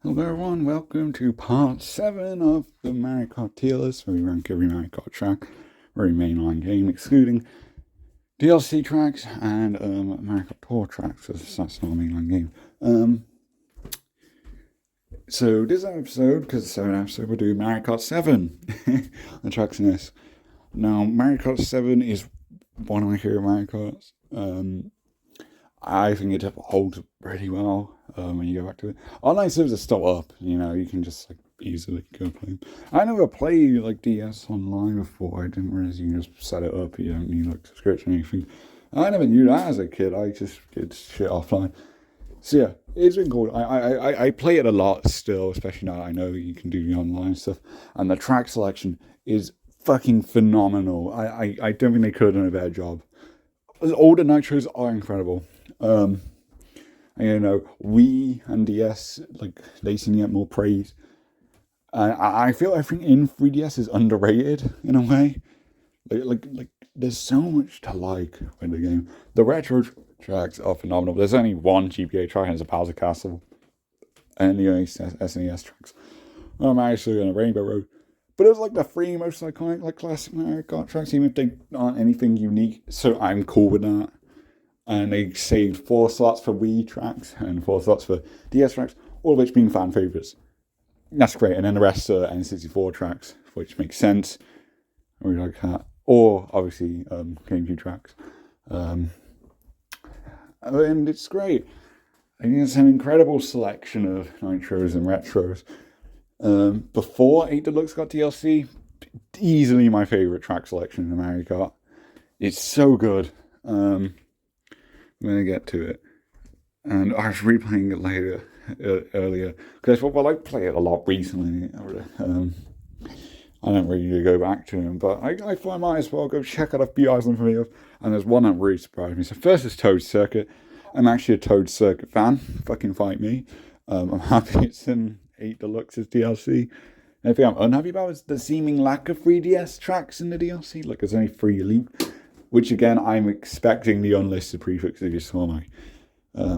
Hello everyone, welcome to part 7 of the Mario Kart tier list, where we rank every Mario Kart track, every mainline game, excluding DLC tracks and Mario Kart Tour tracks, because that's not a mainline game. So this episode, because it's a 7 episode, we'll do Mario Kart 7, the tracks in this. Now, Mario Kart 7 is one of my favorite Mario Karts. I think it holds pretty well when you go back to it. Online servers are still up, you can just easily go play them. I never played DS online before. I didn't realize you can just set it up. You don't need subscription or anything. I never knew that as a kid. I just did shit offline. So yeah, it's been cool. I play it a lot still, especially now that I know you can do the online stuff. And the track selection is fucking phenomenal. I don't think they could have done a better job. All the nitros are incredible. Wii and DS, they seem to get more praise. I feel everything in 3DS is underrated in a way. There's so much to like with the game. The retro tracks are phenomenal. There's only one GPA track, and it's a Bowser Castle. And the SNES tracks. I'm actually on a Rainbow Road. But it was the three most iconic, classic Mario Kart tracks, even if they aren't anything unique. So I'm cool with that. And they saved 4 slots for Wii tracks and 4 slots for DS tracks, all of which being fan favourites. That's great. And then the rest are N64 tracks, which makes sense. I really like that. Or, obviously, GameCube tracks. And it's great. I think it's an incredible selection of nitros and retros. Before 8 Deluxe got DLC, easily my favourite track selection in Mario Kart. It's so good. I'm going to get to it. And I was replaying it earlier, because I play it a lot recently. I don't really go back to them, but I thought I might as well go check out a few items for me. And there's one that really surprised me. So first is Toad Circuit. I'm actually a Toad Circuit fan. Fucking fight me. I'm happy it's in 8 Deluxe's DLC. The thing I'm unhappy about is the seeming lack of 3DS tracks in the DLC. There's only 3 Elite, which again, I'm expecting the unlisted prefix. If you saw my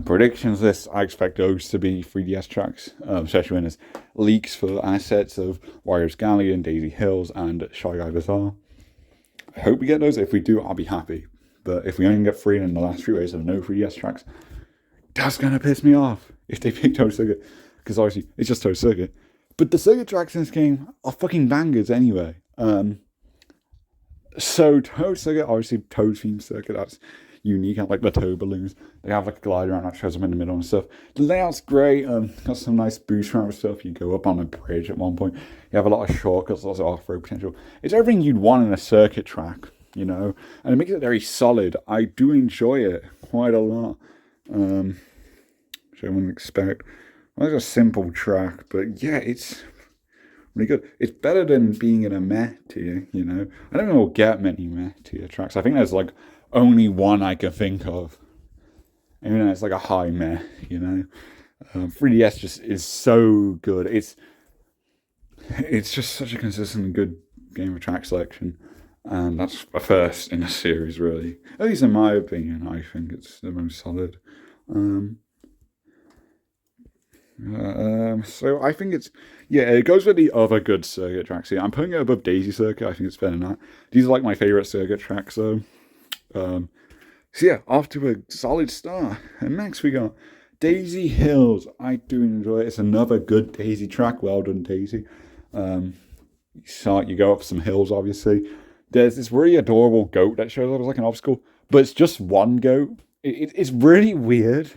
predictions list, I expect those to be 3DS tracks, especially when there's leaks for assets of Wario's Galleon, Daisy Hills, and Shy Guy Bazaar. I hope we get those. If we do, I'll be happy. But if we only get 3 in the last 3 ways of no 3DS tracks, that's going to piss me off if they pick Toad Circuit. Because obviously, it's just Toad Circuit. But the circuit tracks in this game are fucking bangers anyway. So Toad Circuit, obviously Toad themed circuit, that's unique. And the Toad balloons, they have a glider around that shows them in the middle and stuff. The layout's great. Got some nice boost ramp stuff. You go up on a bridge at one point. You have a lot of shortcuts, lots of off-road potential. It's everything you'd want in a circuit track, and it makes it very solid. I do enjoy it quite a lot, which I wouldn't expect. Well, it's a simple track, but yeah, it's really good. It's better than being in a meh tier, I don't think we'll get many meh tier tracks. I think there's only one I can think of. And it's a high meh, 3DS just is so good. It's just such a consistent good game of track selection. And that's a first in the series, really. At least in my opinion, I think it's the most solid. So I think it goes with the other good circuit tracks here. I'm putting it above Daisy Circuit. I think it's better than that. These are my favourite circuit tracks, though. So yeah, off to a solid start. And next we got Daisy Hills. I do enjoy it. It's another good Daisy track. Well done, Daisy. You go up some hills, obviously. There's this really adorable goat that shows up as an obstacle, but it's just one goat. It's really weird.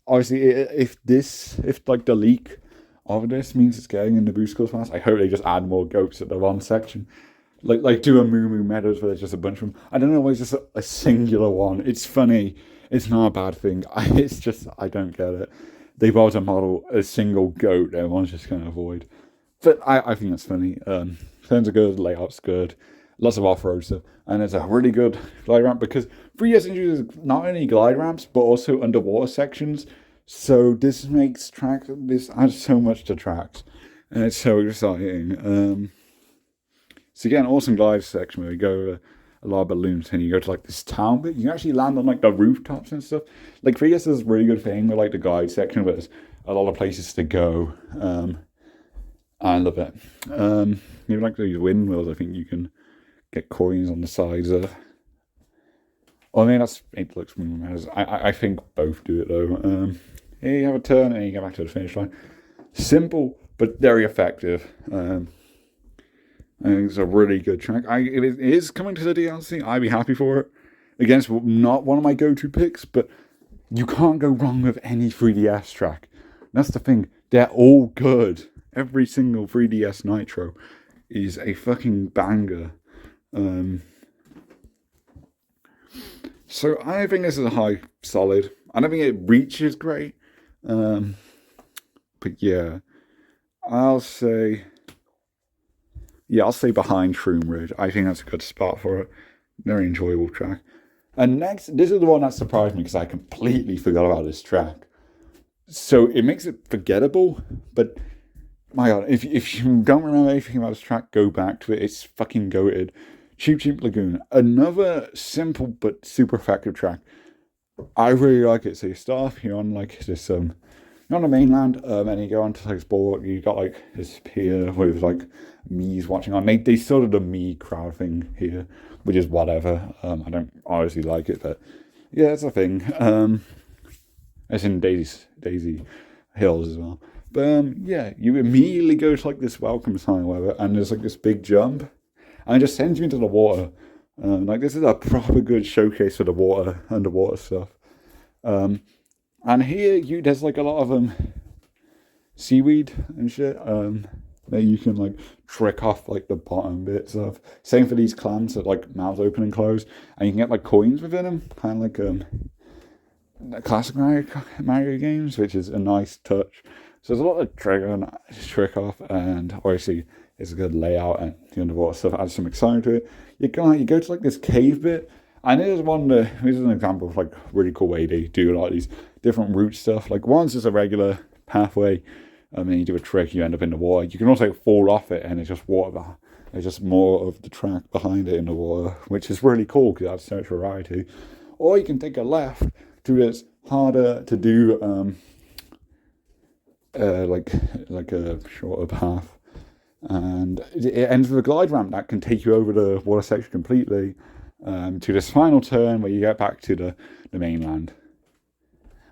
Obviously, if the leak of this means it's getting in the boost course pass, I hope they just add more goats at the one section. Do a Moo Moo Meadows where there's just a bunch of them. I don't know why it's just a singular one. It's funny. It's not a bad thing. It's just, I don't get it. They've to model a single goat that everyone's just going to avoid. But I think that's funny. Turns are good, layout's good. Lots of off-road stuff. And it's a really good glide ramp because 3DS introduces not only glide ramps, but also underwater sections. So this adds so much to tracks. And it's so exciting. So again, awesome glide section where we go over a lot of balloons, and you go to like this town bit. You can actually land on like the rooftops and stuff. Like 3DS is a really good thing with like the guide section, but there's a lot of places to go. I love it. Even like these windmills, I think you can get coins on the sides of. I mean, it looks matters. I think both do it though. Here you have a turn and you go back to the finish line. Simple but very effective. I think it's a really good track. It is coming to the DLC. I'd be happy for it. Again, it's not one of my go-to picks, but you can't go wrong with any 3DS track. That's the thing. They're all good. Every single 3DS Nitro is a fucking banger. So I think this is a high solid. I don't think it reaches great. But yeah. I'll say behind Shroom Ridge. I think that's a good spot for it. Very enjoyable track. And next, this is the one that surprised me because I completely forgot about this track. So it makes it forgettable, but my god, if you don't remember anything about this track, go back to it. It's fucking goated. Cheap Cheap Lagoon. Another simple but super effective track. I really like it. So you start off here on like this you're on the mainland, and you go onto like this board. You got like this pier with like Mii's watching on. They sort of the Mii crowd thing here, which is whatever. I don't honestly like it, but yeah, it's a thing. It's in Daisy Hills as well. But yeah, you immediately go to like this welcome sign or whatever, and there's like this big jump. And it just sends you into the water. Like this is a proper good showcase for the underwater stuff. And here there's like a lot of seaweed and shit that you can like trick off like the bottom bits of. Same for these clams that like mouths open and close, and you can get like coins within them, kind of like classic Mario games, which is a nice touch. So there's a lot of trick off, and obviously it's a good layout, and the underwater stuff adds some excitement to it. You go to like this cave bit, and here's an example of like really cool way they do a lot of these different route stuff. Like one's just a regular pathway, and then you do a trick, you end up in the water. You can also fall off it, and it's just water. There's just more of the track behind it in the water, which is really cool because it adds so much variety. Or you can take a left to this harder to do, like a shorter path. And it ends with a glide ramp that can take you over the water section completely to this final turn where you get back to the mainland.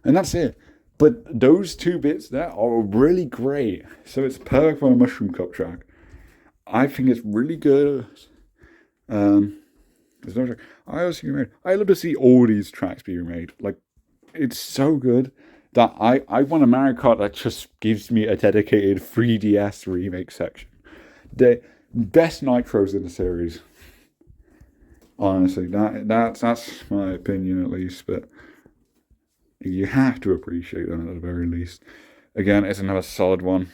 And that's it. But those two bits there are really great. So it's perfect for a Mushroom Cup track. I think it's really good. There's no track. I love to see all these tracks be remade. Like, it's so good that I want a Mario Kart that just gives me a dedicated 3DS remake section. The best Nitros in the series. Honestly, that's my opinion at least, but you have to appreciate them at the very least. Again, it's another solid one.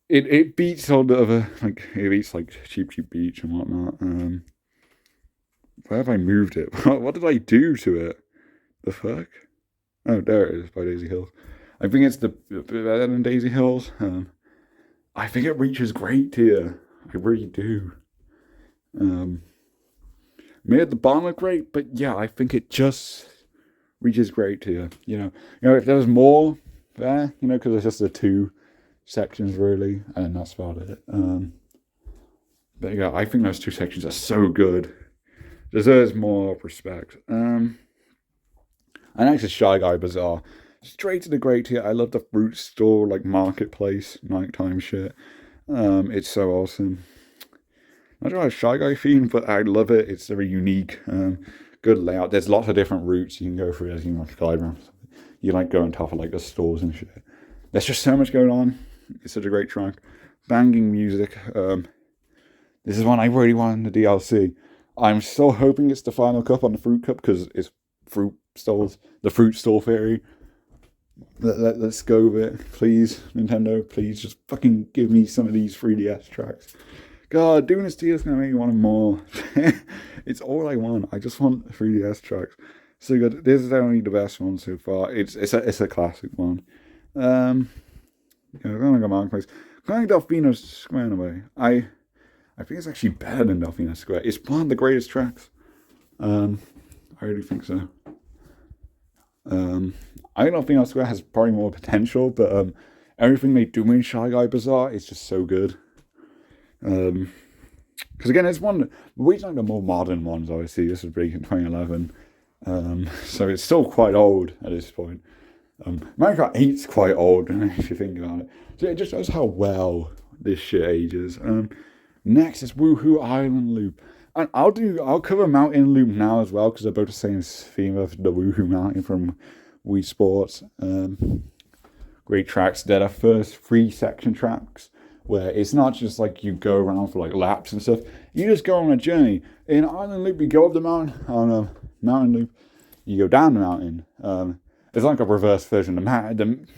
It beats all the other, like, it beats like Cheap Cheap Beach and whatnot. Where have I moved it? What did I do to it? The fuck? Oh, there it is by Daisy Hills. I think it's better than Daisy Hills. I think it reaches great tier. I really do. Made the bottom look great, but yeah, I think it just reaches great tier. You know, if there was more there, because it's just the two sections really, and that's about it. But yeah, I think those two sections are so good. Deserves more respect. And actually, Shy Guy Bazaar. Straight to the great tier. I love the fruit store, like marketplace, nighttime shit. It's so awesome. I don't know, Shy Guy theme, but I love it. It's very unique. Good layout. There's lots of different routes you can go through as you like guide ramps. You like go on top of like the stores and shit. There's just so much going on. It's such a great track. Banging music. This is one I really want in the DLC. I'm so hoping it's the final cup on the Fruit Cup because it's fruit stalls. The fruit stall theory. Let's go with it. Please, Nintendo, please just fucking give me some of these 3DS tracks. God, doing this deal is going to make me want more. It's all I want. I just want 3DS tracks. So good. This is only the best one so far. It's a classic one. I'm going to go Marketplace. Going Delfino's squaring away. I I think it's actually better than Delfino Square. It's one of the greatest tracks. I really think so. I think Delfino Square has probably more potential, but everything they do in Shy Guy Bazaar is just so good. Because again, it's one. We like the more modern ones. Obviously, this was released in 2011, so it's still quite old at this point. Mario Kart 8's quite old if you think about it. So it just shows how well this shit ages. Next is Woohoo Island Loop, and I'll cover Mountain Loop now as well because they're both the same theme of the Woohoo Mountain from Wii Sports. Great tracks. They're the first 3 section tracks where it's not just like you go around for like laps and stuff. You just go on a journey. In Island Loop, you go up the mountain. On a Mountain Loop, you go down the mountain. It's like a reverse version.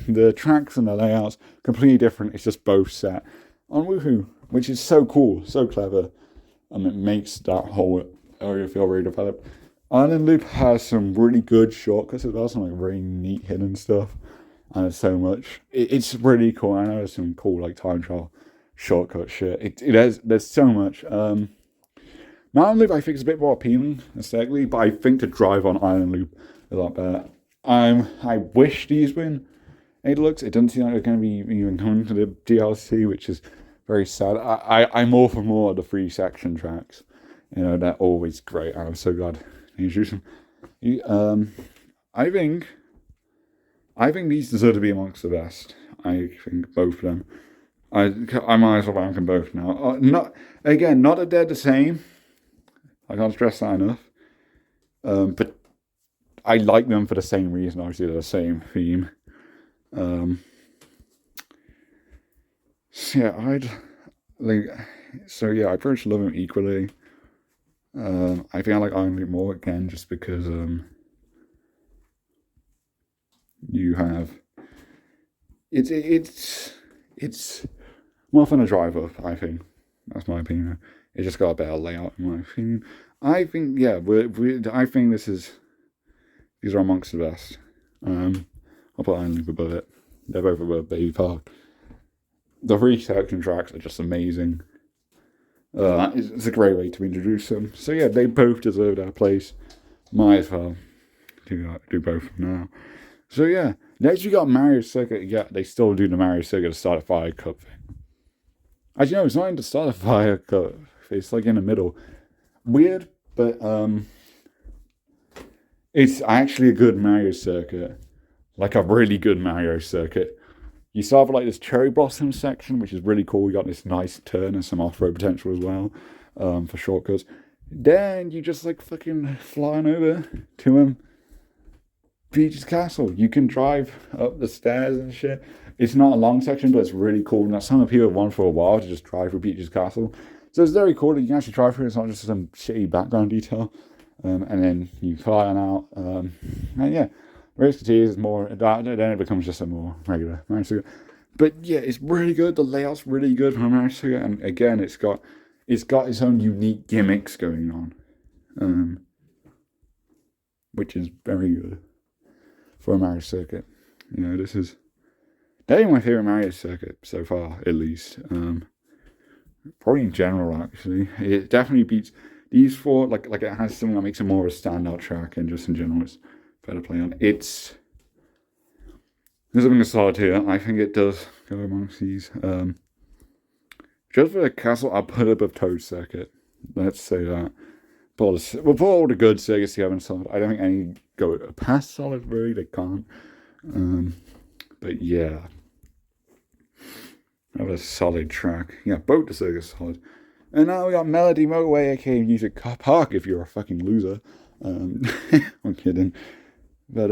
The tracks and the layouts completely different. It's just both set on Woohoo, which is so cool, so clever, and it makes that whole area feel really developed. Island Loop has some really good shortcuts as well, some like really neat hidden stuff, and there's so much. It's really cool. I know there's some cool like time trial shortcut shit. There's so much. Mountain Loop I think is a bit more appealing aesthetically, but I think the drive on Island Loop is a lot better. I wish these were in 8 Deluxe. It doesn't seem like they're going to be even coming to the DLC, which is very sad. I'm all for more of the 3 section tracks. You know, they're always great, and I'm so glad they introduced them. I think these deserve to be amongst the best. I think both of them. I might as well rank them both now. Not that they're the same. I can't stress that enough. But I like them for the same reason. Obviously, they're the same theme. I pretty much love them equally. I think I like Iron Loop more again, just because you have it's more fun to drive up. I think that's my opinion. It just got a better layout, in my opinion. I think I think these are amongst the best. I'll put Iron Loop above it. They're both above Baby Park. The 3 section tracks are just amazing. It's a great way to introduce them. So yeah, they both deserve their place. Might as well do both now. So yeah, next we got Mario Circuit. Yeah, they still do the Mario Circuit to start a Fire Cup thing. Actually, no, it's not in the start of Fire Cup. It's like in the middle. Weird, but it's actually a good Mario Circuit. Like a really good Mario Circuit. You start with like this cherry blossom section, which is really cool. You got this nice turn and some off-road potential as well, for shortcuts. Then you just like fucking flying over to Peach's Castle. You can drive up the stairs and shit. It's not a long section, but it's really cool. And that's something people have wanted for a while, to just drive through Peach's Castle. So it's very cool that you can actually drive through. It's not just some shitty background detail. And then you fly on out. And yeah. Race continues is more, then it becomes just a more regular Mario Circuit. But yeah, it's really good. The layout's really good for Mario Circuit, and again, it's got its own unique gimmicks going on, which is very good for a Mario Circuit. You know, this is definitely my favorite Mario Circuit so far, at least. Probably in general, actually, it definitely beats these 4. Like it has something that makes it more of a standout track, and just in general, it's better play on. There's something solid here. I think it does go amongst these. Just for the castle, I'll put it above Toad Circuit. Let's say that. We'll put all the good circuits together and solid. I don't think any go past solid, really. They can't. But yeah. That was a solid track. Yeah, both the circuits solid. And now we got Melody Motorway, aka Music Park, if you're a fucking loser. I'm kidding. But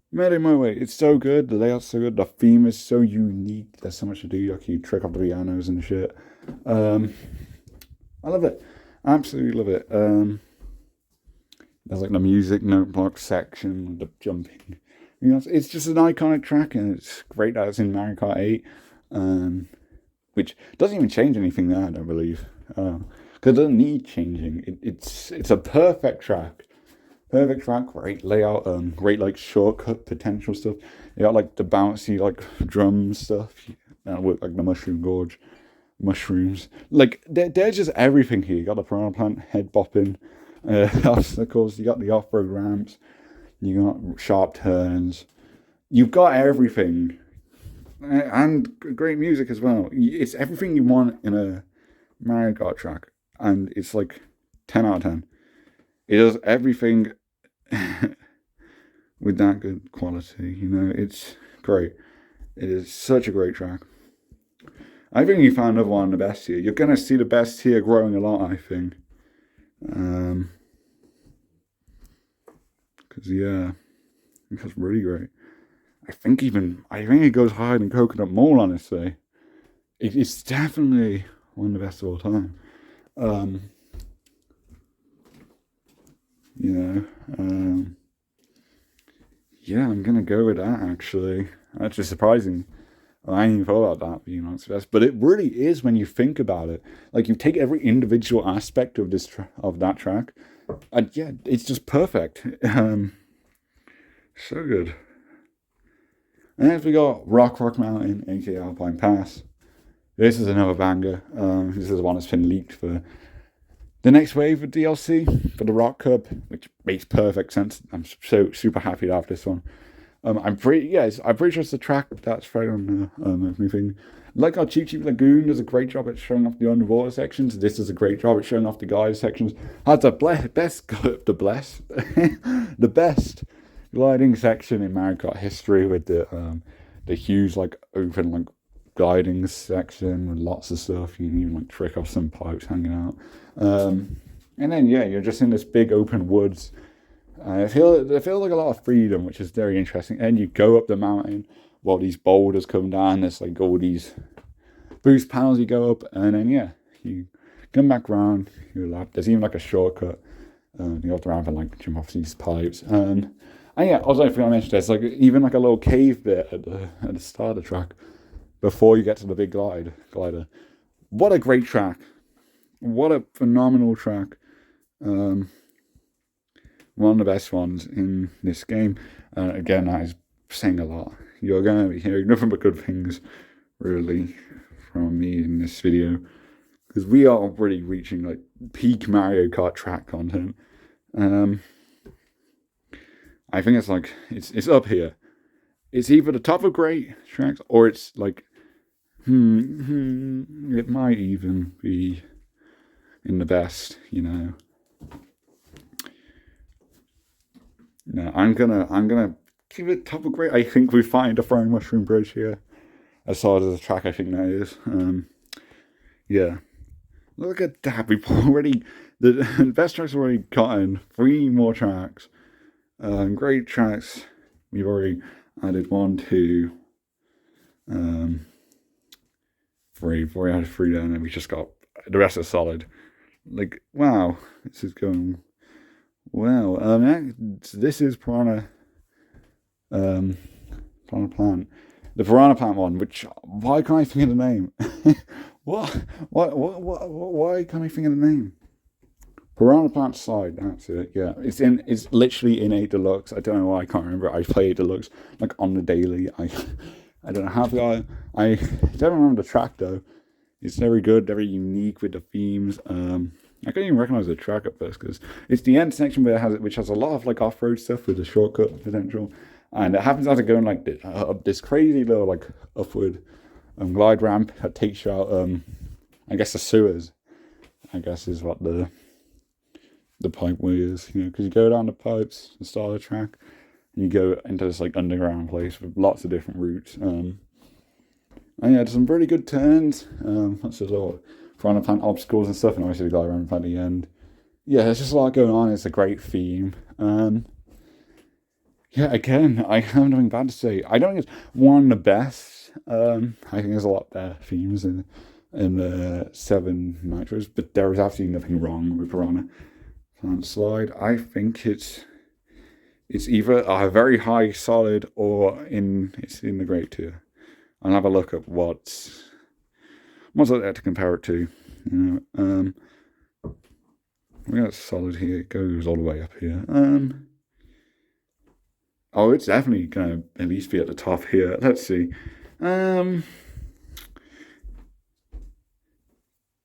Melody Motorway, it's so good. The layout's so good. The theme is so unique. There's so much to do. Like you trick off the pianos and shit. I love it. Absolutely love it. There's like the music note block section, the jumping. You know, it's just an iconic track, and it's great that it's in Mario Kart 8. Which doesn't even change anything there, I don't believe. Because it doesn't need changing. It's a perfect track. Perfect track, great layout, great like shortcut potential stuff. You got like the bouncy like drum stuff, work like the Mushroom Gorge. mushrooms. Like, there's just everything here. You got the piranha plant head bopping obstacles. You got the off-road ramps. You got sharp turns. You've got everything. And great music as well. It's everything you want in a Mario Kart track. And it's like 10 out of 10. It does everything with that good quality. You know, it's great. It is such a great track. I think you found another one of the best here. You're going to see the best here growing a lot, I think. Because, yeah, that's really great. I think it goes higher than Coconut Mall, honestly. It's definitely one of the best of all time. Yeah, I'm going to go with that, actually. That's just surprising. I ain't even thought about that being honest with us, but it really is when you think about it. Like, you take every individual aspect of of that track, and yeah, it's just perfect. So good. And then we got Rock Mountain, aka Alpine Pass. This is another banger. This is the one that's been leaked for the next wave of DLC for the Rock Cup, which makes perfect sense. I'm so super happy to have this one. I'm pretty sure it's the track that's right on everything. Like our Cheap Lagoon does a great job at showing off the underwater sections. This does a great job at showing off the guide sections. Has the best gliding section in Mario Kart history with the huge like open like gliding section with lots of stuff. You can even like trick off some pipes hanging out. And then yeah, you're just in this big open woods. I feel like a lot of freedom, which is very interesting. And you go up the mountain while these boulders come down. There's like all these boost panels you go up, and then yeah, you come back around. You lap. There's even like a shortcut. You go up the ramp and like jump off these pipes. And yeah, also I forgot to mention there's like even like a little cave bit at the start of the track before you get to the big glider. What a great track! What a phenomenal track! One of the best ones in this game. Again, that is saying a lot. You're going to be hearing nothing but good things, really, from me in this video. Because we are already reaching, like, peak Mario Kart track content. I think it's, like, it's up here. It's either the top of great tracks, or it's, like, it might even be in the best, you know. No, I'm gonna give it top of great. I think we find a Flying Mushroom Bridge here. As hard as the track I think that is. Yeah. Look at that. We've already the best tracks already gotten 3 more tracks. Great tracks. We've already added 1, 2, 3. 4 out of 3 down, and we just got the rest are solid. Like, wow, this is going well. This is Piranha Plant. The Piranha Plant one, which, why can't I think of the name? Why can't I think of the name? Piranha Plant Slide, that's it, yeah. It's literally in 8 Deluxe. I don't know why I can't remember. I play 8 Deluxe, like, on the daily. I don't know how I don't remember the track, though. It's very good, very unique with the themes. I couldn't even recognize the track at first because it's the end section which has a lot of like off-road stuff with the shortcut potential, and it happens as it going like up this crazy little like upward glide ramp that takes you out. I guess the sewers, I guess is what the pipeway is, you know, because you go down the pipes, the start of the track, and you go into this like underground place with lots of different routes. And yeah, there's some pretty good turns. That's just all trying to plant obstacles and stuff, and obviously the guy around at the end. Yeah, there's just a lot going on. It's a great theme. Yeah, again, I have nothing bad to say. I don't think it's one of the best. I think there's a lot better themes in the 7 Nitros, but there is absolutely nothing wrong with Piranha Plant Slide. I think it's either a very high solid or it's in the great tier. I'll have a look at what's there to compare it to. You know, we got solid here. It goes all the way up here. Oh, it's definitely gonna at least be at the top here. Let's see.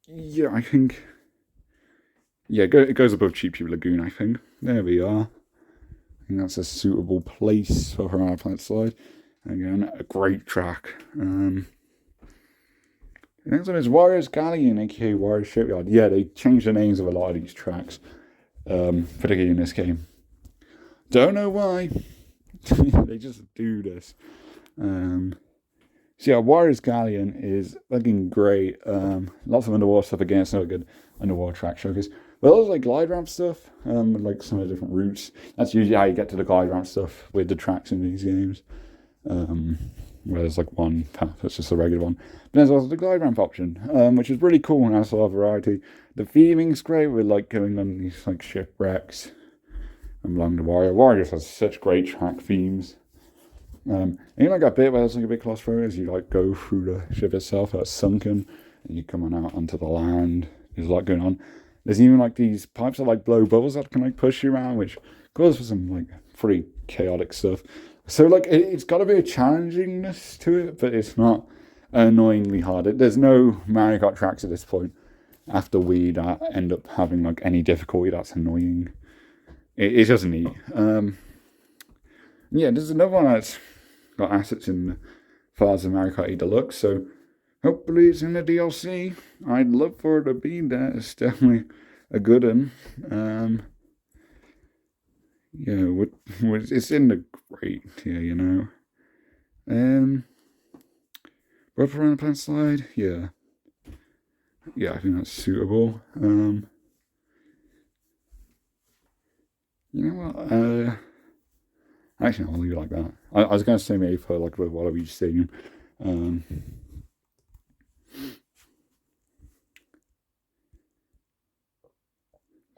yeah, I think, yeah, it goes above Cheap Cheap Lagoon, I think. There we are. I think that's a suitable place for Piranha Plant Slide. Again, a great track. The next one is Warriors Galleon, aka Warriors Shipyard. Yeah, they changed the names of a lot of these tracks, particularly in this game. Don't know why. They just do this. So yeah, Warriors Galleon is fucking great. Lots of underwater stuff again. It's not a good underwater track showcase. But also like glide ramp stuff, with like some of the different routes. That's usually how you get to the glide ramp stuff with the tracks in these games. Where there's like one path, it's just a regular one. But there's also the glide ramp option, which is really cool and has a lot of variety. The theming's great with like going on these like shipwrecks and along the Warriors has such great track themes. And you like that bit where there's like a bit claustrophobic as you like go through the ship itself that's sunken and you come on out onto the land. There's a lot going on. There's even like these pipes that like blow bubbles that can like push you around, which goes for some like pretty chaotic stuff. So like it's got a bit of challengingness to it, but it's not annoyingly hard. There's no Mario Kart tracks at this point after Wii that end up having like any difficulty that's annoying. It's just neat. Yeah, there's another one that's got assets in Fars of Mario Kart 8 Deluxe, so hopefully it's in the DLC. I'd love for it to be there. It's definitely a good one. Yeah, it's in the great tier, you know. Rubber Piranha Plant Slide, yeah. Yeah, I think that's suitable. You know what? Actually, I'll leave it like that. I was going to say maybe for like with Waluigi Stadium. I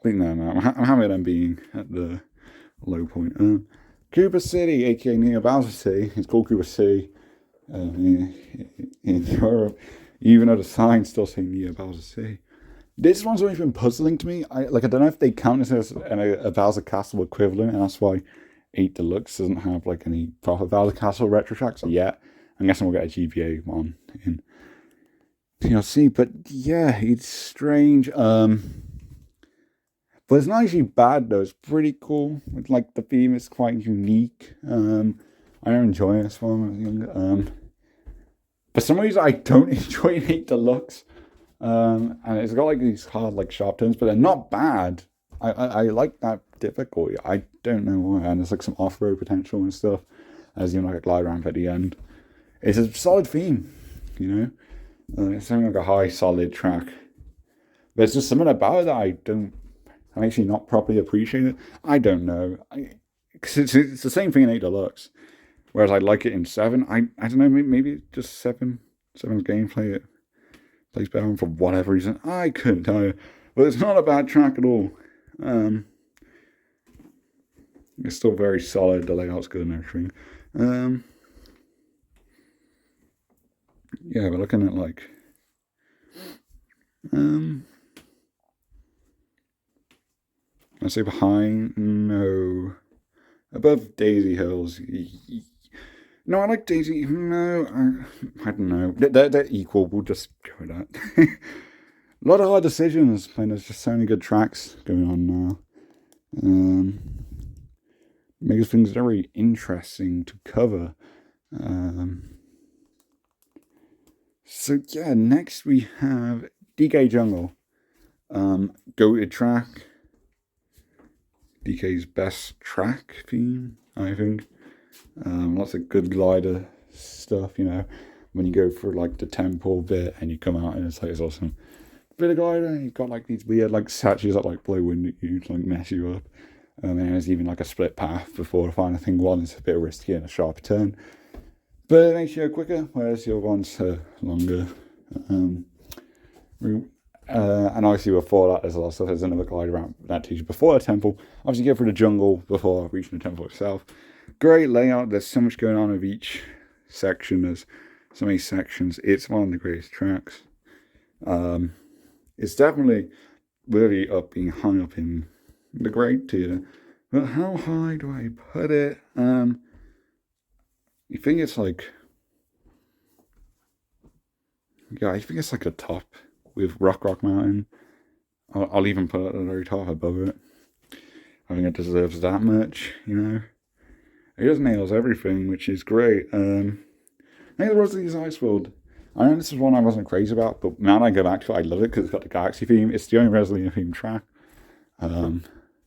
think no, I'm happy with them being at the low point. Cuba City, aka Neo Bowser City, it's called Cuba C in Europe, even though the signs still say Neo Bowser City. This one's always been puzzling to me. I don't know if they count this as a Bowser Castle equivalent, and that's why 8 Deluxe doesn't have like any proper Bowser Castle retro tracks yet. I'm guessing we'll get a GBA one in DLC, but yeah, it's strange. But it's not actually bad though. It's pretty cool. It's like the theme is quite unique. I enjoy this one when I was younger. For some reason, I don't enjoy 8 Deluxe. And it's got like these hard, like sharp turns, but they're not bad. I like that difficulty. I don't know why. And there's like some off-road potential and stuff. There's even like a glide ramp at the end. It's a solid theme, you know. It's something like a high, solid track. There's just something about it that I'm actually not properly appreciate it. I don't know. Cause it's the same thing in 8 Deluxe. Whereas I like it in 7. I don't know, maybe just 7's gameplay it plays better on for whatever reason. I couldn't tell you. But it's not a bad track at all. It's still very solid, the layout's good and everything. Yeah, we're looking at like I say behind, no. Above Daisy Hills. No, I like Daisy. No, I don't know. They're equal. We'll just go with that. A lot of hard decisions. And there's just so many good tracks going on now. Makes things very interesting to cover. So yeah, next we have DK Jungle. Goated track. DK's best track theme, I think. Lots of good glider stuff, you know. When you go for like the temple bit and you come out and it's like it's awesome. Bit of glider, and you've got like these weird like statues that like blow wind at you to like mess you up. And there's even like a split path before the final thing. One is a bit risky and a sharper turn, but it makes you go quicker, whereas the other one's longer. And obviously before that there's a lot of stuff. There's another glider ramp that takes you before the temple. Obviously you go through the jungle before reaching the temple itself. Great layout. There's so much going on with each section. There's so many sections. It's one of the greatest tracks. It's definitely really being hung up in the great tier. But how high do I put it? You think it's like, yeah, I think it's like a top with Rock Mountain. I'll even put it at the very top above it. I think it deserves that much, you know. It just nails everything, which is great. I think the Rosalina's Ice World, I know this is one I wasn't crazy about, but now I go back to it, I love it because it's got the Galaxy theme. It's the only Rosalina themed track.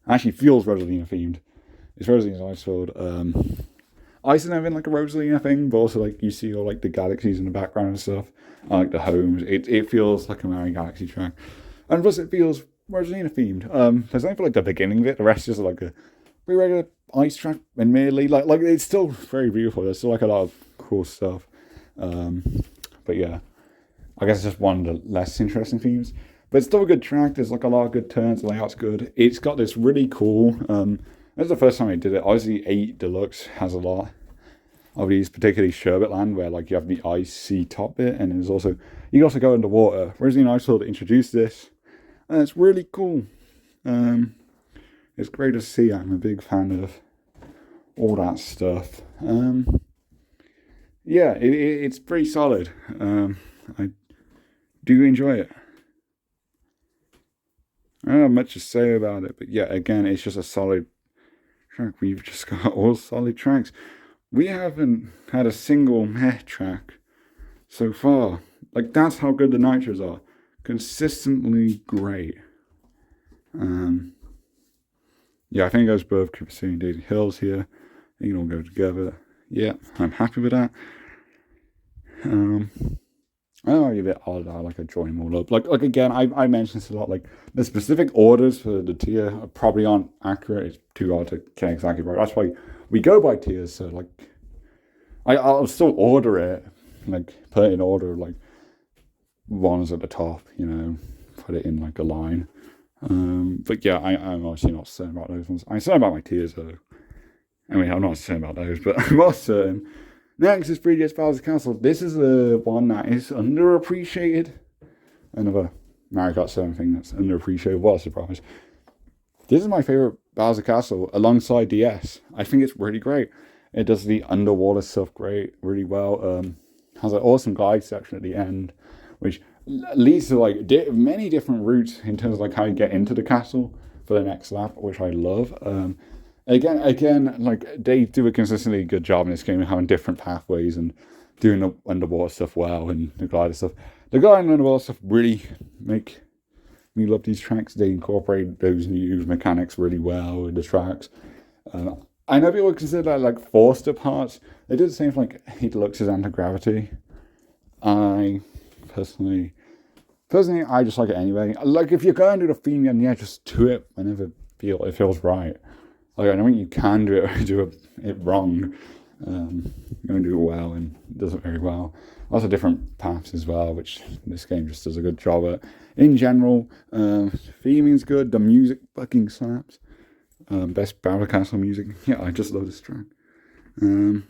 Actually feels Rosalina themed. It's Rosalina's Ice World. Ice is never been like a Rosalina thing, but also like you see all like the galaxies in the background and stuff. I like the homes. It feels like a Mario Galaxy track. And plus it feels Rosalina themed. There's only for like the beginning of it, the rest is like a pretty regular ice track, admittedly. Like it's still very beautiful. There's still like a lot of cool stuff. But yeah, I guess it's just one of the less interesting themes. But it's still a good track. There's like a lot of good turns. The layout's good. It's got this really cool. This is the first time I did it. Obviously, 8 Deluxe has a lot of these, particularly Sherbetland, where like you have the icy top bit, and there's also you can also go underwater. Rosalina Ice World introduced this, and it's really cool. It's great to see. I'm a big fan of all that stuff. Yeah, it's pretty solid. I do enjoy it. I don't have much to say about it, but yeah, again, it's just a solid track. We've just got all solid tracks. We haven't had a single meh track so far. Like, that's how good the Nitros are. Consistently great. Yeah, I think it goes both Cuba C and Daisy Hills here. They can all go together. Yeah, I'm happy with that. I don't know, a bit odd. I like to join them all up. Like again, I mentioned this a lot. Like the specific orders for the tier probably aren't accurate. It's too hard to get exactly right. That's why we go by tiers. So like, I'll still order it. Like put it in order. Like one's at the top. You know, put it in like a line. But yeah, I'm obviously not certain about those ones. I'm certain about my tiers though. I mean, I'm not certain about those, but I'm more certain. Next is 3DS Bowser's Castle. This is the one that is underappreciated. Another Mario Kart 7 thing that's underappreciated. What a surprise. This is my favorite Bowser Castle alongside DS. I think it's really great. It does the underwater stuff great, really well. Has an awesome glide section at the end, which leads to like many different routes in terms of like how you get into the castle for the next lap, which I love. Again, like they do a consistently good job in this game of having different pathways and doing the underwater stuff well and the glider stuff. The glider and underwater stuff really make me love these tracks. They incorporate those new mechanics really well in the tracks. I know people consider that like forced parts. They do the same for like Heat Deluxe's Anti-Gravity. I personally, I just like it anyway. Like if you're going to do the theme, yeah, just do it whenever it feels right. Like I know you can do it wrong. You don't do it well and it does it very well. Lots of different paths as well, which this game just does a good job at. In general, theming's good. The music fucking slaps. Best Bowser Castle music. Yeah, I just love this track. And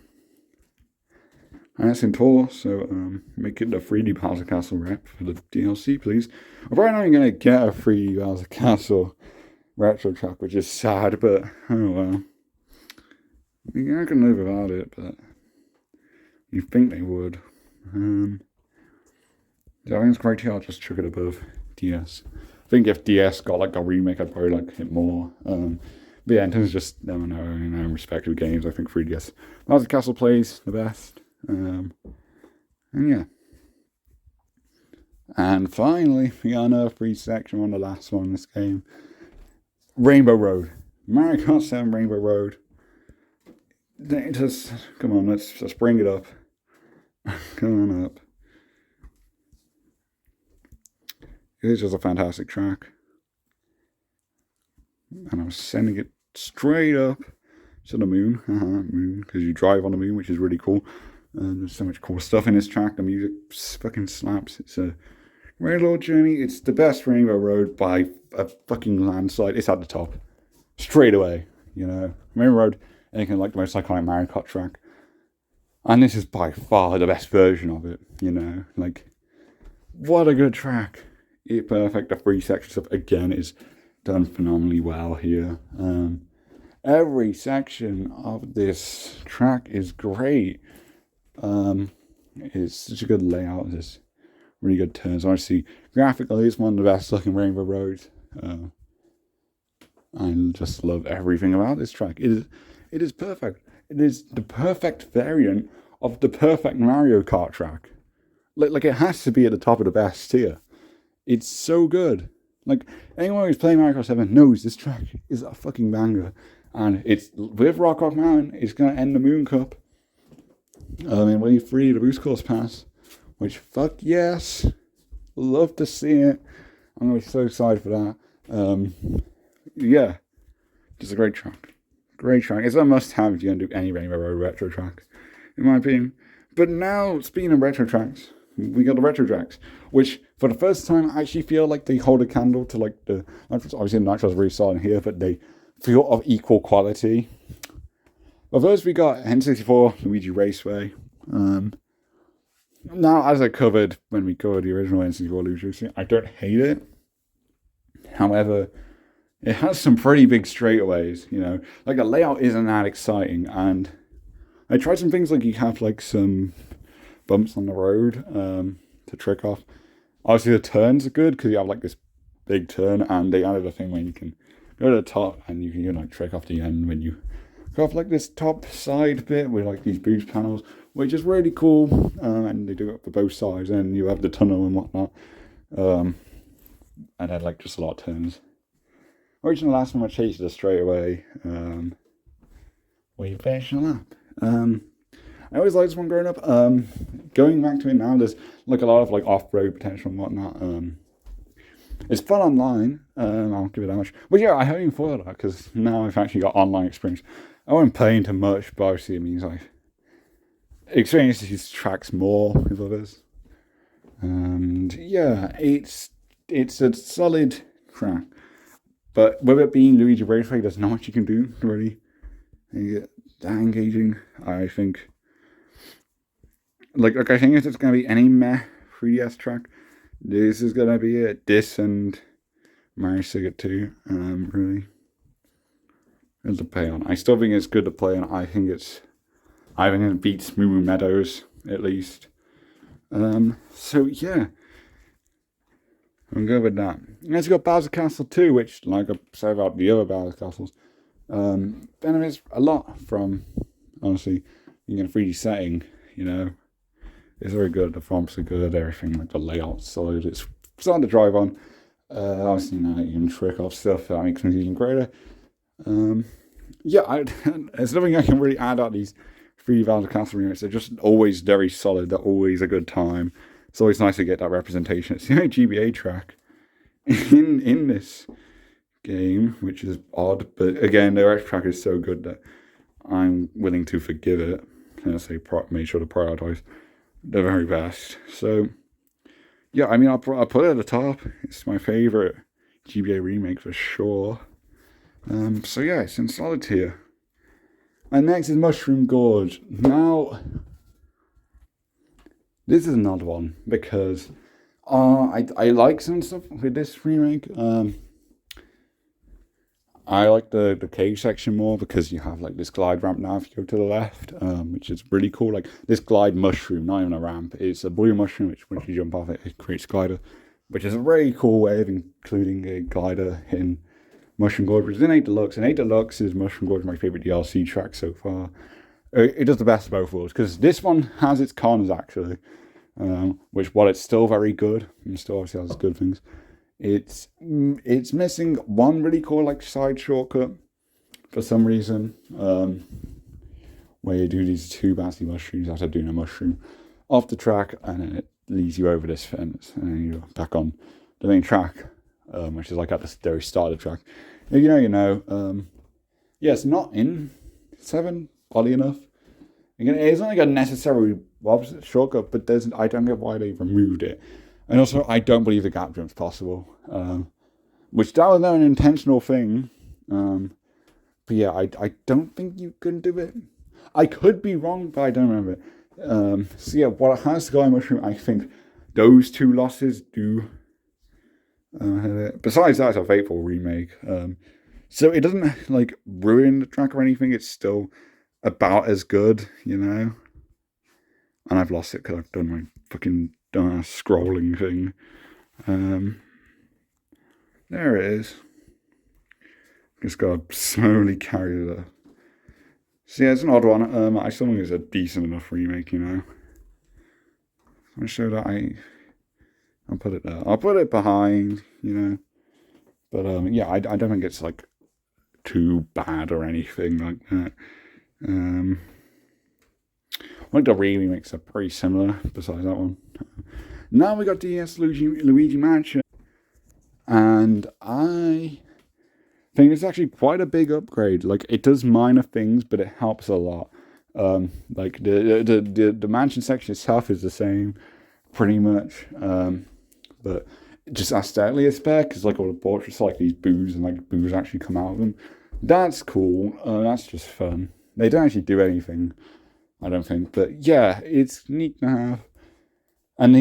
that's in tour, so make it the 3D Bowser Castle rep for the DLC, please. I'm probably not even going to get a 3D Bowser Castle retro track, which is sad, but oh well. I can live without it, but you think they would. So I think it's great. I'll just chuck it above DS. I think if DS got like a remake, I'd probably like it more. But yeah, in terms of just no respective games, I think 3DS Bowser Castle plays the best. And yeah. And finally, we got another free section on the last one in this game. Rainbow Road. Mario Kart 7 Rainbow Road. Just, come on, let's just bring it up. Come on up. It is just a fantastic track. And I'm sending it straight up to the moon. Moon, because you drive on the moon, which is really cool. There's so much cool stuff in this track. The music fucking slaps. It's a railroad journey. It's the best Rainbow Road by a fucking landslide. It's at the top. Straight away, you know. Rainbow Road, anything like the most iconic Mario Kart track. And this is by far the best version of it, you know. Like, what a good track. It's perfect. The free section stuff, again, is done phenomenally well here. Every section of this track is great. It's such a good layout. There's really good turns. Honestly, graphically, it's one of the best looking rainbow roads. I just love everything about this track. It is perfect. It is the perfect variant of the perfect Mario Kart track. Like it has to be at the top of the best tier. It's so good. Like, anyone who's playing Mario Kart 7 knows this track is a fucking banger. And it's with Rock Mountain, it's going to end the Moon Cup. In Wave 3, the Boost Course Pass. Which, fuck yes. Love to see it. I'm going to be so excited for that. Yeah. Just a great track. Great track. It's a must-have if you're going to do any Rainbow Road retro track, in my opinion. But now, speaking of retro tracks, we got the retro tracks, which for the first time I actually feel like they hold a candle to like the, obviously the Nitro's really solid here, but they feel of equal quality. But first we got N64 Luigi Raceway. Now, as I covered when we covered the original N64 Luigi Raceway, I don't hate it. However, it has some pretty big straightaways, you know. Like, the layout isn't that exciting, and I tried some things like you have like some bumps on the road to trick off. Obviously the turns are good because you have like this big turn, and they added a thing where you can go to the top and you can like trick off the end when you go off like this top side bit with like these boost panels, which is really cool. And they do it for both sides, and you have the tunnel and whatnot. And then like just a lot of turns. Original last one I chased it straight away. Where you finish the lap. I always liked this one growing up. Going back to it now, there's like a lot of like off-road potential and whatnot. It's fun online. I'll give it that much. But yeah, I haven't even thought of that because now I've actually got online experience. I wasn't playing too much, but obviously it means I've experienced these tracks more with others. And yeah, it's a solid track. But with it being Luigi Raceway, there's not much you can do really. You get that engaging. I think like I think if it's gonna be any meh 3DS track, this is gonna be it. This and Mario Circuit 2, really. Good to play on. I still think it's good to play on. I think it beats Moo Moo Meadows at least. So yeah, I'm good with that. Next we got Bowser Castle 2, which, like I said about the other Bowser Castles, benefits a lot from, honestly, being in a 3D setting, you know. It's very good, the fonts are good, everything, like the layout's solid, it's starting to drive on. Obviously now you can trick off stuff, that makes things even greater. Yeah, there's nothing I can really add out these 3D Bowser Castle remakes. They're just always very solid, they're always a good time. It's always nice to get that representation. It's the only GBA track in this game, which is odd, but again, the rest track is so good that I'm willing to forgive it. And I say made sure to prioritize the very best. So yeah, I mean, I'll put it at the top. It's my favorite GBA remake for sure. So yeah, it's in solid tier. And next is Mushroom Gorge. Now, this is another one because I like some stuff with this remake. I like the cave section more because you have like this glide ramp now if you go to the left, which is really cool. Like this glide mushroom, not even a ramp, it's a blue mushroom which once you jump off it, it creates a glider, which is a very cool way of including a glider in Mushroom Gorge, which is in 8 Deluxe. And 8 Deluxe is Mushroom Gorge, my favourite DLC track so far. It does the best of both worlds because this one has its cons actually, which while it's still very good and still obviously has good things, it's missing one really cool like side shortcut for some reason, where you do these 2 bouncy mushrooms after doing a mushroom off the track, and then it leads you over this fence, and then you're back on the main track, which is like at the very start of the track. If you know, you know. Yeah, it's not in 7, oddly enough. Again, it isn't like a necessary shortcut, but I don't get why they removed it. And also, I don't believe the gap jump's possible, which that was not an intentional thing. But yeah, I don't think you can do it. I could be wrong, but I don't remember it. So yeah, what has to go on Mushroom, I think those 2 losses do. Besides that, it's a faithful remake. So it doesn't like ruin the track or anything. It's still about as good, you know. And I've lost it because I've done my fucking scrolling thing. There it is. Just gotta slowly carry the. So yeah, it's an odd one. I still think it's a decent enough remake, you know. I'm sure that I'll put it there. I'll put it behind, you know. But yeah, I don't think it's like too bad or anything like that. I think the remakes are pretty similar. Besides that one, now we got DS Luigi Mansion, and I think it's actually quite a big upgrade. Like, it does minor things, but it helps a lot. Like the mansion section itself is the same, pretty much. But just aesthetically it's better because like all the portraits like these boos and like boos actually come out of them. That's cool. That's just fun. They don't actually do anything, I don't think. But yeah, it's neat to have. And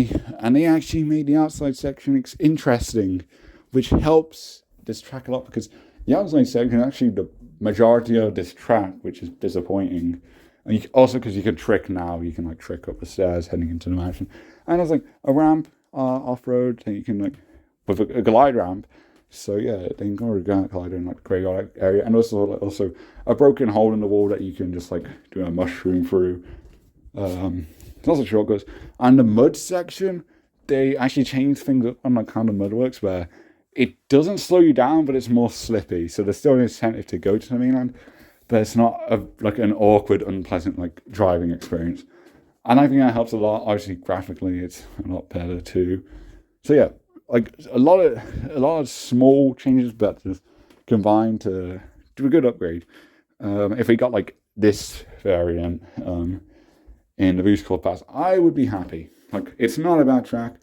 they actually made the outside section interesting, which helps this track a lot because the outside section is actually the majority of this track, which is disappointing. And also because you can trick now, you can like trick up the stairs heading into the mansion. And there's like a ramp off road that you can like with a glide ramp. So yeah, they can go glide in like the graveyard area, and also a broken hole in the wall that you can just like do a mushroom through. It's also shortcuts. And the mud section, they actually changed things up on like how the mud works, where it doesn't slow you down, but it's more slippy. So there's still an incentive to go to the mainland, but it's not like an awkward, unpleasant like driving experience. And I think that helps a lot. Obviously, graphically, it's a lot better too. So yeah, like a lot of small changes, but just combined to do a good upgrade. If we got like this variant in the Boost Club Pass, I would be happy. Like, it's not a bad track.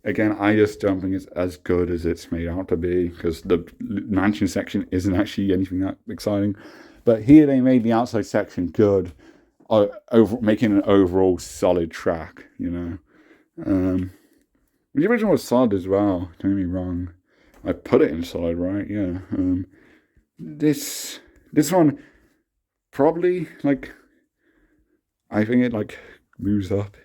Again, I just don't think it's as good as it's made out to be because the mansion section isn't actually anything that exciting. But here they made the outside section good, making an overall solid track, you know. The original was solid as well, don't get me wrong. I put it in solid, right? Yeah. This one, probably, like, I think it, like, moves up.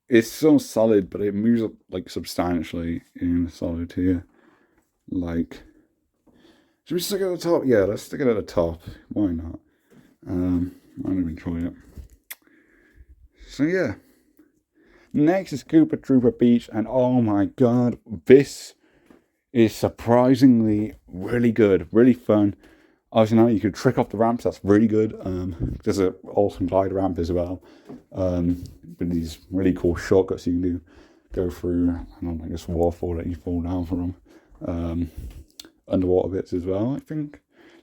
It's still solid, but it moves up, like, substantially in solid tier. Like, should we stick it at the top? Yeah, let's stick it at the top. Why not? I don't enjoy it. So, yeah. Next is Koopa Troopa Beach, and oh my god, this is surprisingly really good, really fun. Obviously now you can trick off the ramps, that's really good. There's an awesome glide ramp as well, with these really cool shortcuts you can go through. I don't know, like this waterfall that you fall down from. Underwater bits as well, I think.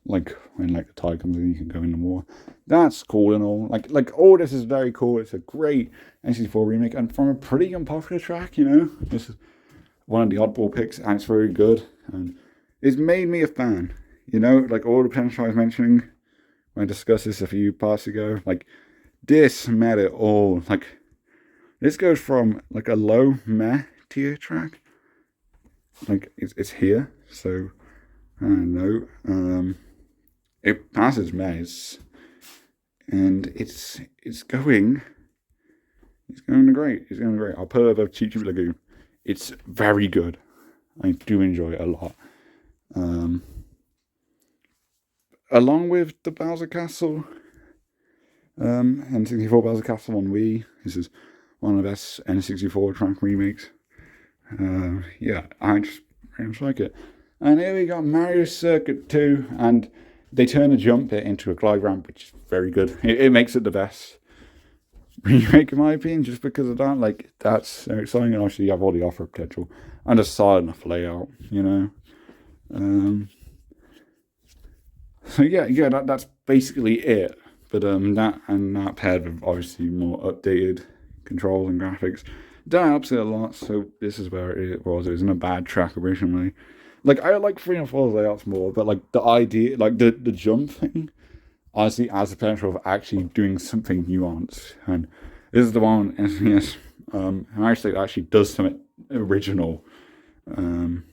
Like when like the tide comes in, you can go in the water. That's cool and all. Like all this is very cool. It's a great N64 remake, and from a pretty unpopular track, you know. This is one of the oddball picks, and it's very good, and it's made me a fan. You know, like all the potential I was mentioning when I discussed this a few parts ago, like this met it all. Like this goes from like a low meh tier track, like it's here, so I don't know. It passes mez, and it's going great. It's going great. I'll put it above Cheap Lagoon. It's very good. I do enjoy it a lot. Along with the Bowser Castle, N64 Bowser Castle on Wii. This is one of the best N64 track remakes. Yeah, I just very much like it. And here we got Mario Circuit 2, and they turn a jump bit into a glide ramp, which is very good. It makes it the best remake, in my opinion, just because of that. Like, that's so exciting, and obviously you have all the off-road potential, and a solid enough layout, you know. So yeah, that's basically it. But that paired with obviously more updated controls and graphics, that helps it a lot. So this is where it was. It wasn't a bad track originally. Like, I like 3 and 4's layouts more, but like the idea, like the jump thing, honestly has the potential of actually doing something nuanced. And this is the one in SNES, actually does something original. I don't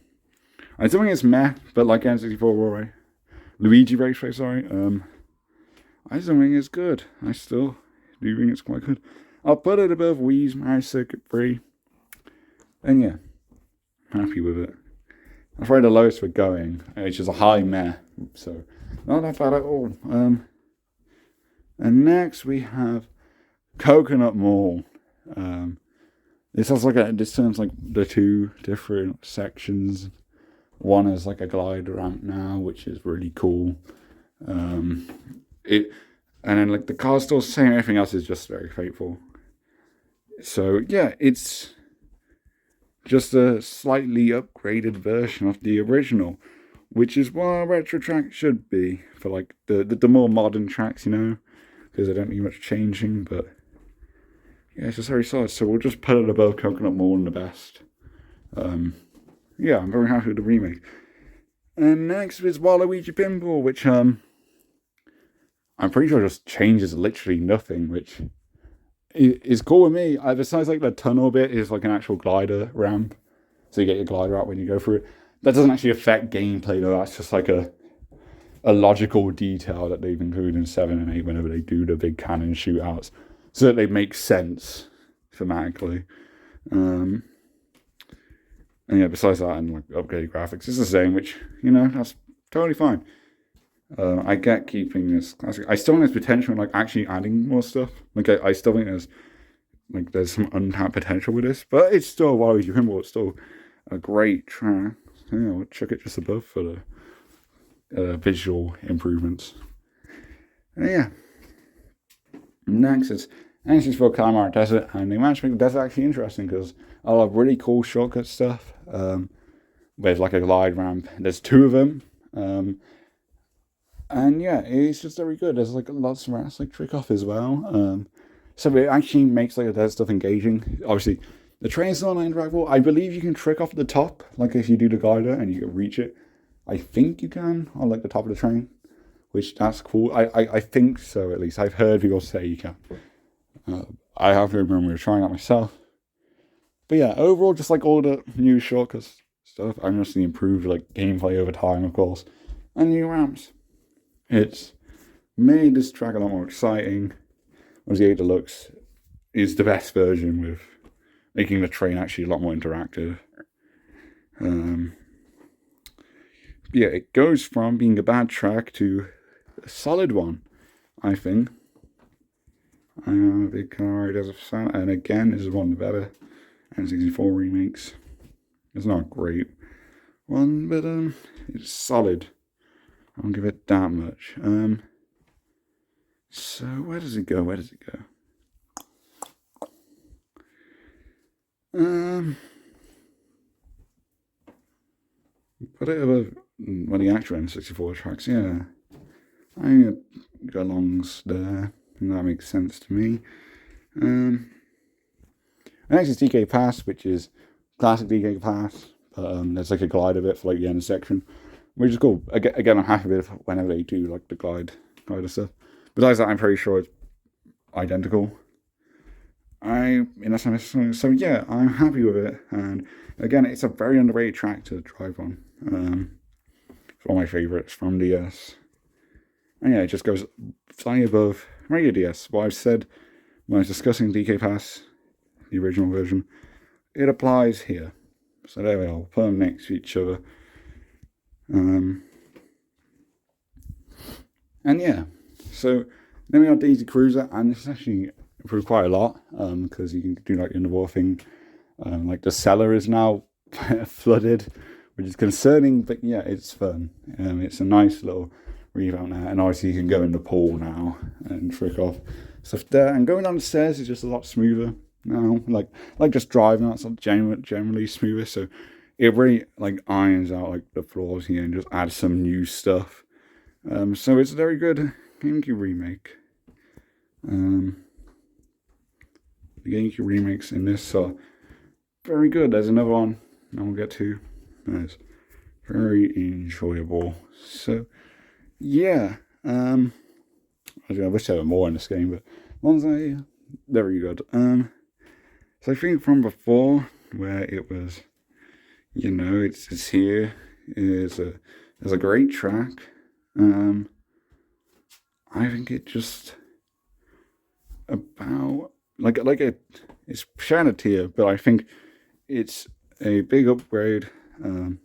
think it's meh, but like N64 Luigi Raceway, sorry. I just don't think it's good. I still do think it's quite good. I'll put it above Wii's Mario Circuit 3. And yeah, happy with it. That's where the lowest we're going, which is a high meh, so not that bad at all. And next we have Coconut Mall. This has this turns like the two different sections. One is like a glide ramp now, which is really cool. And then like the car's still the same, everything else is just very faithful. So yeah, it's just a slightly upgraded version of the original, which is what a retro track should be for like the more modern tracks, because they don't need much changing. But yeah, it's just very solid. So we'll just put it above Coconut Mall and the best. Yeah, I'm very happy with the remake. And next is Waluigi Bimbo, which I'm pretty sure just changes literally nothing, which is cool with me. Besides like the tunnel bit is like an actual glider ramp, so you get your glider out when you go through it. That doesn't actually affect gameplay though. That's just like a logical detail that they've included in 7 and 8 whenever they do the big cannon shootouts, so that they make sense thematically. And yeah, besides that and like upgraded graphics, it's the same, which that's totally fine. I get keeping this classic. I still think there's potential in like actually adding more stuff. Like I still think there's some untapped potential with this, but it's still Waluigi Bimbo. It's still a great track. We'll chuck it just above for the visual improvements. And yeah. Next is Anxious for Calamari Desert, and they managed to make the desert actually interesting because I love really cool shortcut stuff. There's like a glide ramp. There's 2 of them. And yeah, it's just very good. There's like lots of like trick off as well. So it actually makes like the desert stuff engaging. Obviously, the train's not interactable. I believe you can trick off at the top, like if you do the glider and you can reach it. I think you can on like the top of the train, which that's cool. I think so at least. I've heard people say you can. I have to remember trying that myself. But yeah, overall, just like all the new shortcuts stuff, I'm just the improved like gameplay over time, of course, and new ramps. It's made this track a lot more exciting. Obviously, 8 Deluxe is the best version with making the train actually a lot more interactive. Yeah, it goes from being a bad track to a solid one, I think. I'm a big Calamari Desert fan, and again, this is one of the better N64 remakes. It's not a great one, but it's solid. I'll give it that much. So where does it go? Put it above one of the actual N64 tracks, yeah. I think it belongs there. And that makes sense to me. Next is DK Pass, which is classic DK Pass, but there's like a glider bit for like the end section, which is cool. Again, I'm happy with it whenever they do like the glider stuff. Besides that, I'm pretty sure it's identical. So yeah, I'm happy with it. And again, it's a very underrated track to drive on. It's one of my favorites from DS. And yeah, it just goes slightly above regular DS. What I've said when I was discussing DK Pass, the original version, it applies here. So there we are, put them next to each other. And yeah, so then we got Daisy Cruiser, and this is actually improved quite a lot, because you can do like the underwater thing. Like the cellar is now flooded, which is concerning, but yeah, it's fun. It's a nice little revamp now, and obviously you can go in the pool now and trick off stuff there. And going down the stairs is just a lot smoother now. Like just driving, that's generally smoother. So it really like irons out like the flaws here and just adds some new stuff. So it's a very good GameCube remake. The GameCube remakes in this are very good. There's another one I will get to. It's very enjoyable. So yeah, I wish there were more in this game, but ones they're very good. So I think from before where it was, it's here is a great track. I think it just about it's sharing a tier, but I think it's a big upgrade. And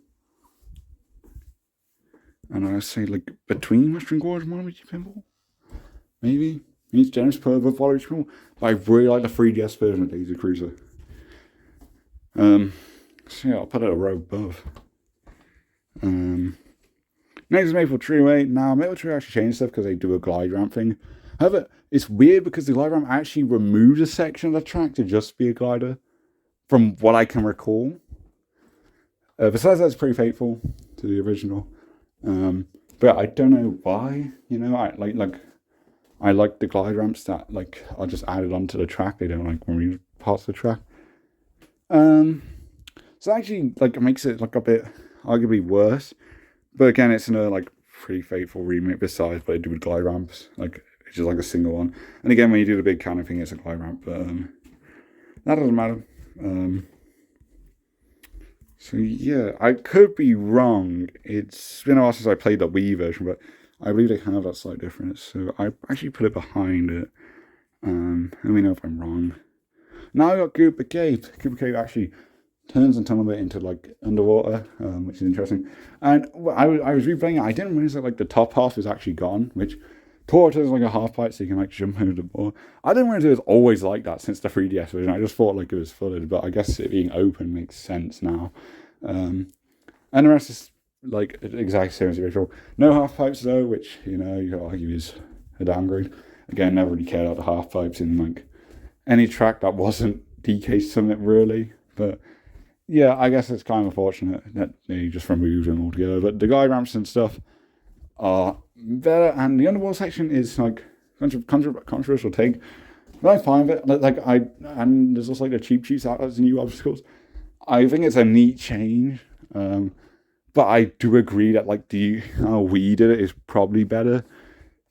I say like between Western Gorge and Waluigi Bimbo, maybe. It's generous per above Waluigi Bimbo, but I really like the 3DS version of Daisy Cruiser. So yeah, I'll put it a row above. Next is Maple Treeway. Now, Maple Treeway actually changed stuff because they do a glide ramp thing. However, it's weird because the glide ramp actually removes a section of the track to just be a glider, from what I can recall. Besides that, it's pretty faithful to the original. But I don't know why. You know, I like the glide ramps that like are just added onto the track. They don't like remove parts of the track. So actually, like, it makes it like a bit arguably worse. But again, it's another like pretty faithful remake besides what they do with glide ramps. Like, it's just like a single one. And again, when you do the big cannon thing, it's a glide ramp. But that doesn't matter. So yeah, I could be wrong. It's been a while since I played the Wii version, but I believe they have that slight difference. So I actually put it behind it. Let me know if I'm wrong. Now I got Koopa Cave. Koopa Cave actually turns a tunnel bit into like underwater, which is interesting. And I was replaying it. I didn't realize that like the top half is actually gone, which taught us like a half pipe so you can like jump over the board. I didn't realize it was always like that since the 3DS version. I just thought like it was flooded, but I guess it being open makes sense now. And the rest is like exactly the same as the original. No half pipes though, which you know you could argue is a downgrade. Again, never really cared about the half pipes in like any track that wasn't DK Summit really, but yeah, I guess it's kind of unfortunate that they just removed them altogether. But the glide ramps and stuff are better, and the underwater section is like controversial take, but I'm fine with it. And there's also like the cheap cheats out as new obstacles. I think it's a neat change, but I do agree that like how we did it is probably better.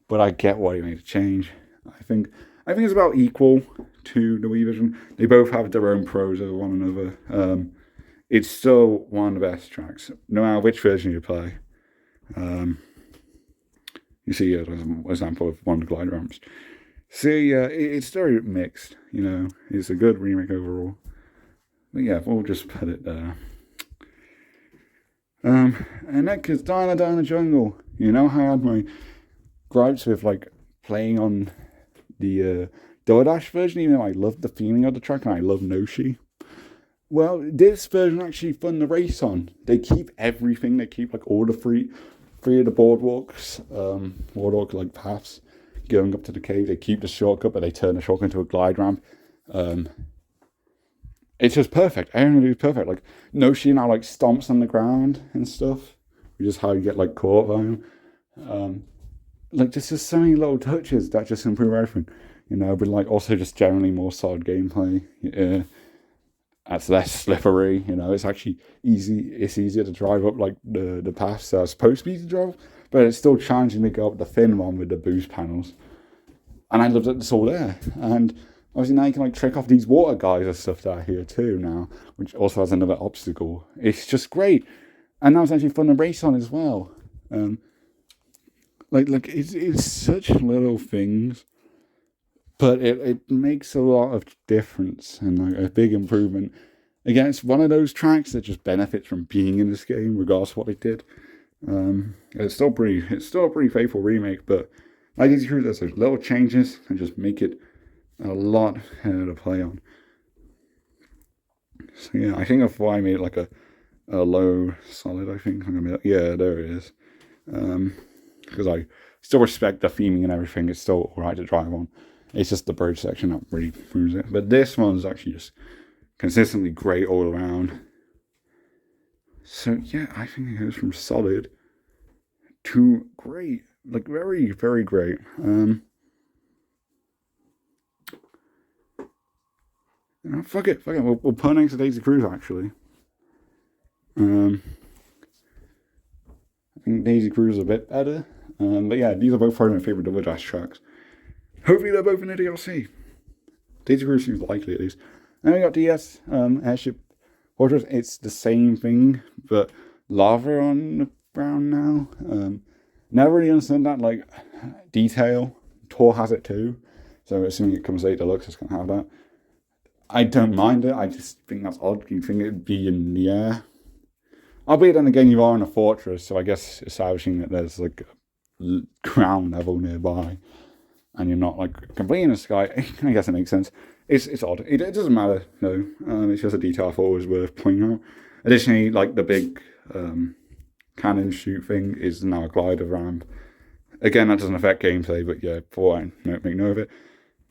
But I get why you made a change. I think it's about equal to the Wii version. They both have their own pros over one another. It's still one of the best tracks, no matter which version you play. You see as an example of one of the glide ramps. So yeah, it's very mixed. You know, it's a good remake overall. But yeah, we'll just put it there. And next is Dino Jungle. You know how I had my gripes with like playing on the DoorDash version, even though I love the feeling of the track and I love Noshi. Well, this version actually fun to race on. They keep everything. They keep like all the three of the boardwalks, boardwalk like paths going up to the cave. They keep the shortcut, but they turn the shortcut into a glide ramp. It's just perfect. Everything is perfect. Like Noshi now like stomps on the ground and stuff, which is how you get like caught by him. Like there's just so many little touches that just improve everything, you know. But like also just generally more solid gameplay. It's less slippery, you know. It's actually easy. It's easier to drive up like the paths that are supposed to be to drive, but it's still challenging to go up the thin one with the boost panels. And I love that it's all there. And obviously now you can like trick off these water guys and stuff that are here too now, which also has another obstacle. It's just great, and now it's actually fun to race on as well. Like it's such little things, but it makes a lot of difference and like a big improvement. Again, it's one of those tracks that just benefits from being in this game, regardless of what they did. It's still a pretty faithful remake, but like it's true, there's those little changes and just make it a lot harder to play on. So yeah, I think that's why I made it like a low solid. I think yeah, there it is. Because I still respect the theming and everything. It's still alright to drive on. It's just the bridge section that really proves it. But this one's actually just consistently great all around. So yeah, I think it goes from solid to great. Like very, very great. Fuck it. We'll put next to Daisy Cruise actually. I think Daisy Cruise is a bit better. But yeah, these are both probably my favourite Double Dash tracks. Hopefully they're both in the DLC. Daisy Cruise seems likely at least. And we got DS, Airship Waters. It's the same thing, but lava on the ground now. Never really understood that like detail. Tor has it too. So assuming it comes 8 Deluxe, it's going to have that. I don't mind it. I just think that's odd. You think it'd be in the air? Albeit then again, you are in a fortress, so I guess establishing that there's like a ground level nearby, and you're not like completely in the sky. I guess it makes sense. It's odd. It doesn't matter. No, it's just a detail I thought was worth pointing out. Additionally, like the big cannon shoot thing is now a glider ramp. Again, that doesn't affect gameplay, but yeah, before I make note of it.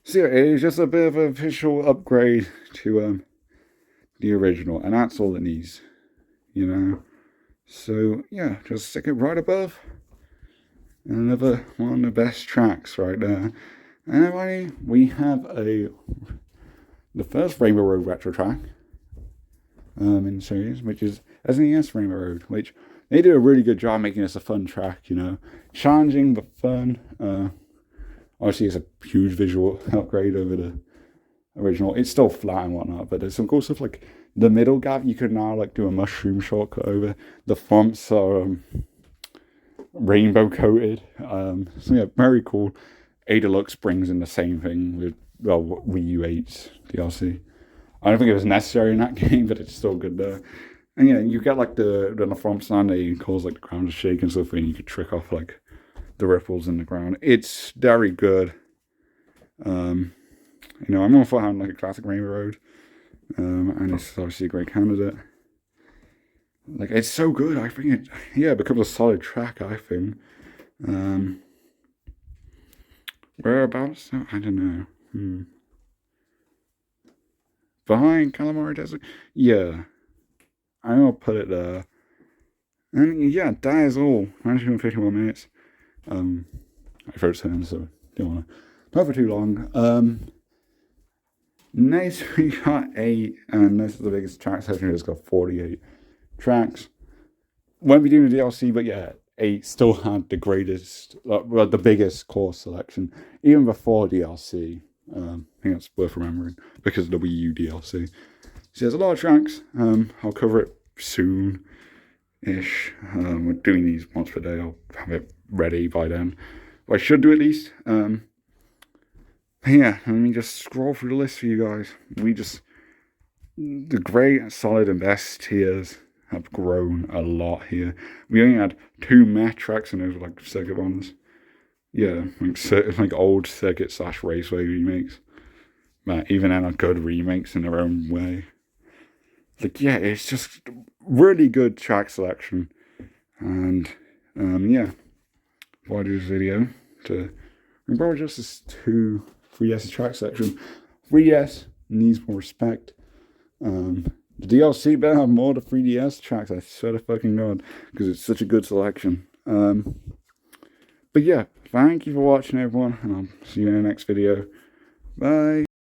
So yeah, it's just a bit of a visual upgrade to the original, and that's all it needs, you know. So yeah, just stick it right above. Another one of the best tracks right there. And everybody, we have the first Rainbow Road retro track in the series, which is SNES Rainbow Road, which they do a really good job making this a fun track, you know. Challenging but fun. Obviously, it's a huge visual upgrade over the original. It's still flat and whatnot, but there's some cool stuff like the middle gap. You could now like do a mushroom shortcut over. The fonts are rainbow coated. So yeah, very cool. A Deluxe brings in the same thing with Wii U 8's DLC. I don't think it was necessary in that game, but it's still good there. And yeah, you get like the fonts on there, you cause like the ground to shake and stuff, and you could trick off like the ripples in the ground. It's very good. You know, I'm all for having like a classic Rainbow Road, and it's obviously a great candidate. Like, it's so good. I think it becomes a solid track. I think. Whereabouts? I don't know. Behind Calamari Desert? Yeah, I'll put it there. And yeah, that is all. 151 minutes. My first turn, so don't want to talk for too long. Next we got 8, and this is the biggest track section. It's got 48 tracks. Won't be doing the DLC, but yeah, 8 still had the greatest, well, the biggest core selection, even before DLC. I think that's worth remembering because of the Wii U DLC. So there's a lot of tracks. I'll cover it soon-ish. We're doing these once per day. I'll have it ready by then. Well, I should do at least. Yeah, let me just scroll through the list for you guys. The great, solid, and best tiers have grown a lot here. We only had 2 meh tracks, and those were like circuit ones. Yeah, like old circuit / raceway remakes. But even then, are good remakes in their own way. Like, yeah, it's just really good track selection. And, yeah, before I do this video, probably just this 3DS track selection. 3DS needs more respect. The DLC better have more of the 3DS tracks, I swear to fucking God, because it's such a good selection. But yeah, thank you for watching, everyone, and I'll see you in the next video. Bye.